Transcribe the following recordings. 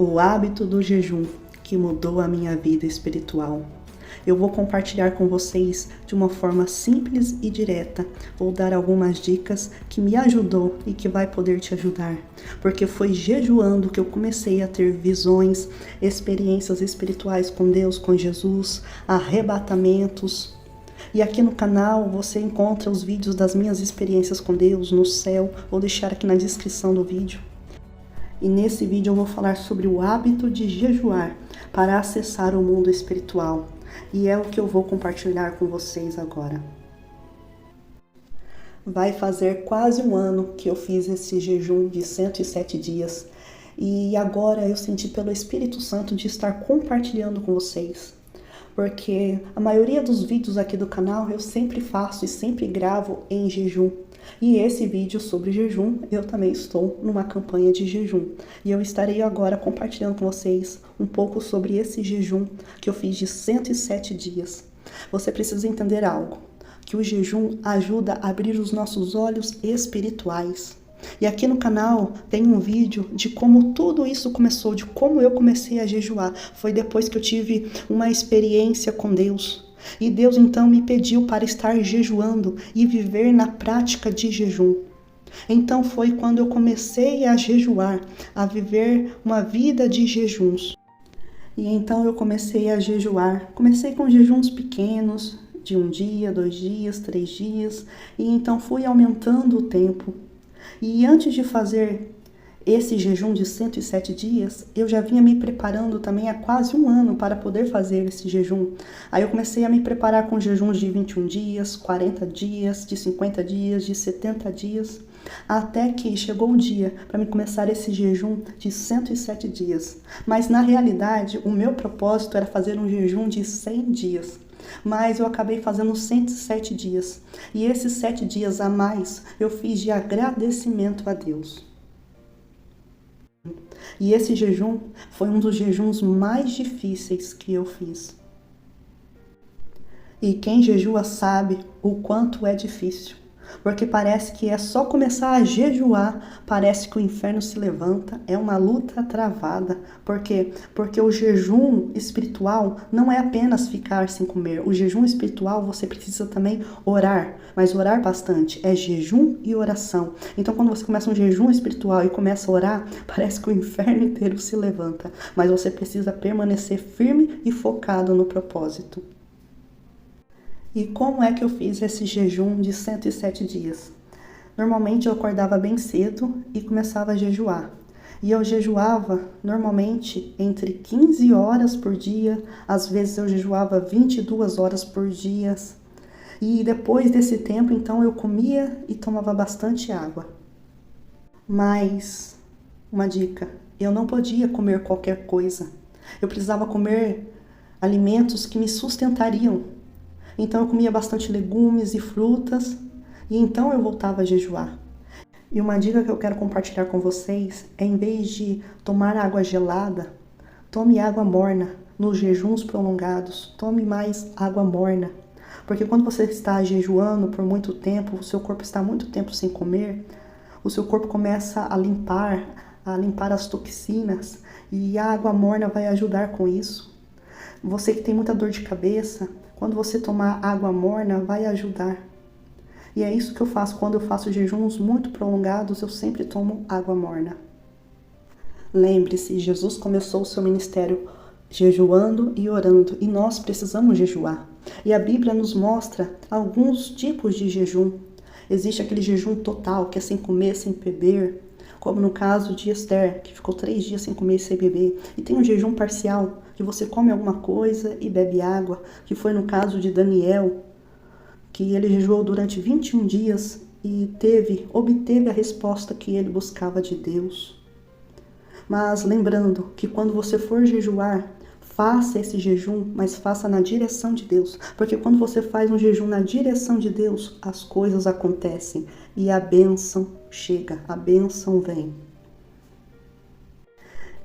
O hábito do jejum que mudou a minha vida espiritual. Eu vou compartilhar com vocês de uma forma simples e direta. Vou dar algumas dicas que me ajudou e que vai poder te ajudar. Porque foi jejuando que eu comecei a ter visões, experiências espirituais com Deus, com Jesus, arrebatamentos. E aqui no canal você encontra os vídeos das minhas experiências com Deus no céu. Vou deixar aqui na descrição do vídeo. E nesse vídeo eu vou falar sobre o hábito de jejuar para acessar o mundo espiritual. E é o que eu vou compartilhar com vocês agora. Vai fazer quase um ano que eu fiz esse jejum de 107 dias. E agora eu senti pelo Espírito Santo de estar compartilhando com vocês. Porque a maioria dos vídeos aqui do canal eu sempre faço e sempre gravo em jejum. E esse vídeo sobre jejum, eu também estou numa campanha de jejum. E eu estarei agora compartilhando com vocês um pouco sobre esse jejum que eu fiz de 107 dias. Você precisa entender algo, que o jejum ajuda a abrir os nossos olhos espirituais. E aqui no canal tem um vídeo de como tudo isso começou, de como eu comecei a jejuar. Foi depois que eu tive uma experiência com Deus. E Deus então me pediu para estar jejuando e viver na prática de jejum. Então foi quando eu comecei a jejuar, a viver uma vida de jejuns. E então eu comecei a jejuar. Comecei com jejuns pequenos, de 1 dia, 2 dias, 3 dias. E então fui aumentando o tempo. E antes de fazer esse jejum de 107 dias, eu já vinha me preparando também há quase um ano para poder fazer esse jejum. Aí eu comecei a me preparar com jejuns de 21 dias, 40 dias, de 50 dias, de 70 dias, até que chegou o dia para me começar esse jejum de 107 dias. Mas na realidade, o meu propósito era fazer um jejum de 100 dias. Mas eu acabei fazendo 107 dias. E esses 7 dias a mais eu fiz de agradecimento a Deus. E esse jejum foi um dos jejuns mais difíceis que eu fiz. E quem jejua sabe o quanto é difícil. Porque parece que é só começar a jejuar, parece que o inferno se levanta, é uma luta travada. Por quê? Porque o jejum espiritual não é apenas ficar sem comer. O jejum espiritual você precisa também orar, mas orar bastante. É jejum e oração. Então quando você começa um jejum espiritual e começa a orar, parece que o inferno inteiro se levanta. Mas você precisa permanecer firme e focado no propósito. E como é que eu fiz esse jejum de 107 dias? Normalmente eu acordava bem cedo e começava a jejuar. E eu jejuava normalmente entre 15 horas por dia, às vezes eu jejuava 22 horas por dia. E depois desse tempo, então, eu comia e tomava bastante água. Mas, uma dica, eu não podia comer qualquer coisa. Eu precisava comer alimentos que me sustentariam. Então eu comia bastante legumes e frutas, e então eu voltava a jejuar. E uma dica que eu quero compartilhar com vocês é, em vez de tomar água gelada, tome água morna. Nos jejuns prolongados, tome mais água morna. Porque quando você está jejuando por muito tempo, o seu corpo está muito tempo sem comer, o seu corpo começa a limpar as toxinas, e a água morna vai ajudar com isso. Você que tem muita dor de cabeça, quando você tomar água morna, vai ajudar. E é isso que eu faço quando eu faço jejuns muito prolongados, eu sempre tomo água morna. Lembre-se, Jesus começou o seu ministério jejuando e orando, e nós precisamos jejuar. E a Bíblia nos mostra alguns tipos de jejum. Existe aquele jejum total, que é sem comer, sem beber, como no caso de Esther, que ficou 3 dias sem comer e sem beber. E tem o jejum parcial, que você come alguma coisa e bebe água, que foi no caso de Daniel, que ele jejuou durante 21 dias e obteve a resposta que ele buscava de Deus. Mas lembrando que quando você for jejuar, faça esse jejum, mas faça na direção de Deus. Porque quando você faz um jejum na direção de Deus, as coisas acontecem e a bênção chega, a bênção vem.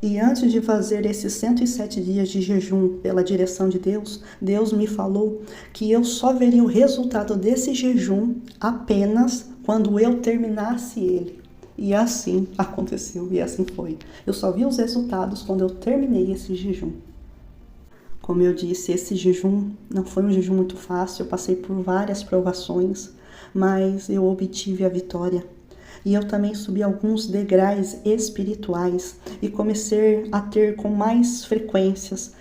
E antes de fazer esses 107 dias de jejum pela direção de Deus, Deus me falou que eu só veria o resultado desse jejum apenas quando eu terminasse ele. E assim aconteceu, e assim foi. Eu só vi os resultados quando eu terminei esse jejum. Como eu disse, esse jejum não foi um jejum muito fácil, eu passei por várias provações, mas eu obtive a vitória. E eu também subi alguns degraus espirituais e comecei a ter com mais frequências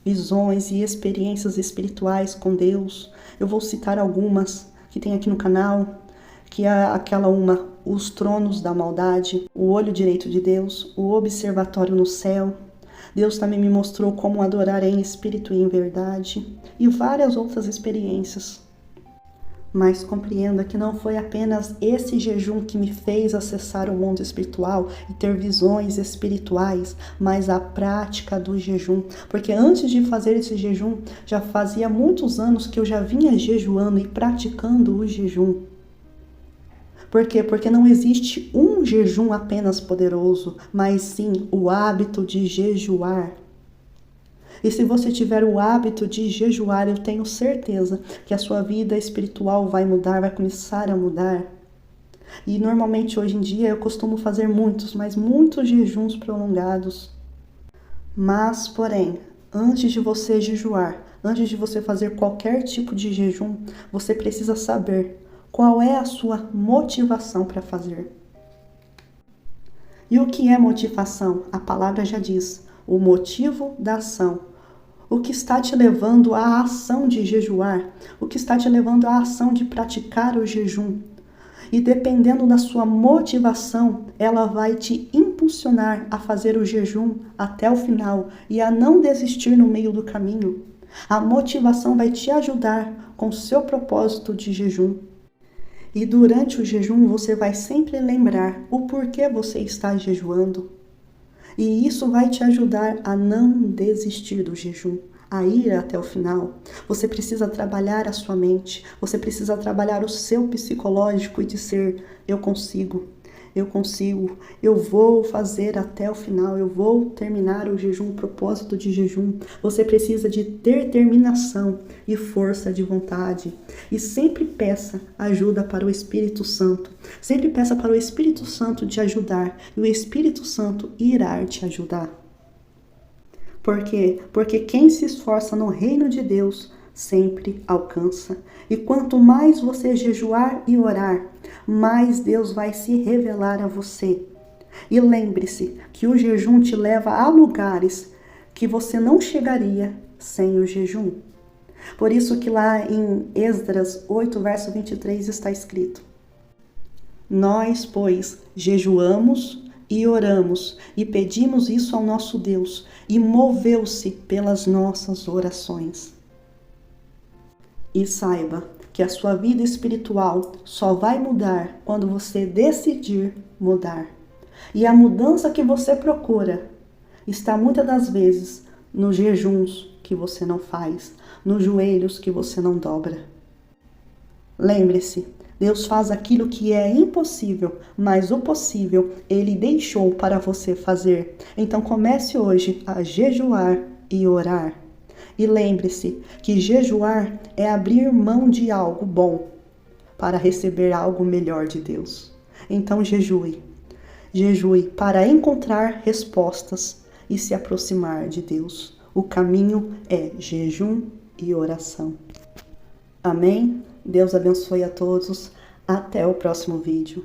visões e experiências espirituais com Deus. Eu vou citar algumas que tem aqui no canal, que é aquela uma, os tronos da maldade, o olho direito de Deus, o observatório no céu. Deus também me mostrou como adorar em espírito e em verdade, e várias outras experiências. Mas compreenda que não foi apenas esse jejum que me fez acessar o mundo espiritual e ter visões espirituais, mas a prática do jejum. Porque antes de fazer esse jejum, já fazia muitos anos que eu já vinha jejuando e praticando o jejum. Por quê? Porque não existe um jejum apenas poderoso, mas sim o hábito de jejuar. E se você tiver o hábito de jejuar, eu tenho certeza que a sua vida espiritual vai mudar, vai começar a mudar. E normalmente hoje em dia eu costumo fazer muitos, mas muitos jejuns prolongados. Mas, porém, antes de você jejuar, antes de você fazer qualquer tipo de jejum, você precisa saber qual é a sua motivação para fazer. E o que é motivação? A palavra já diz, o motivo da ação. O que está te levando à ação de jejuar? O que está te levando à ação de praticar o jejum? E dependendo da sua motivação, ela vai te impulsionar a fazer o jejum até o final e a não desistir no meio do caminho. A motivação vai te ajudar com o seu propósito de jejum. E durante o jejum você vai sempre lembrar o porquê você está jejuando. E isso vai te ajudar a não desistir do jejum, a ir até o final. Você precisa trabalhar a sua mente, você precisa trabalhar o seu psicológico e dizer, eu consigo, eu vou fazer até o final, eu vou terminar o jejum, o propósito de jejum. Você precisa de determinação e força de vontade. E sempre peça ajuda para o Espírito Santo. Sempre peça para o Espírito Santo te ajudar. E o Espírito Santo irá te ajudar. Por quê? Porque quem se esforça no reino de Deus sempre alcança. E quanto mais você jejuar e orar, mais Deus vai se revelar a você. E lembre-se que o jejum te leva a lugares que você não chegaria sem o jejum. Por isso que lá em Esdras 8, verso 23 está escrito: Nós, pois, jejuamos e oramos e pedimos isso ao nosso Deus, e moveu-se pelas nossas orações. E saiba que a sua vida espiritual só vai mudar quando você decidir mudar. E a mudança que você procura está muitas das vezes nos jejuns que você não faz, nos joelhos que você não dobra. Lembre-se, Deus faz aquilo que é impossível, mas o possível Ele deixou para você fazer. Então comece hoje a jejuar e orar. E lembre-se que jejuar é abrir mão de algo bom para receber algo melhor de Deus. Então jejue. Jejue para encontrar respostas e se aproximar de Deus. O caminho é jejum e oração. Amém? Deus abençoe a todos. Até o próximo vídeo.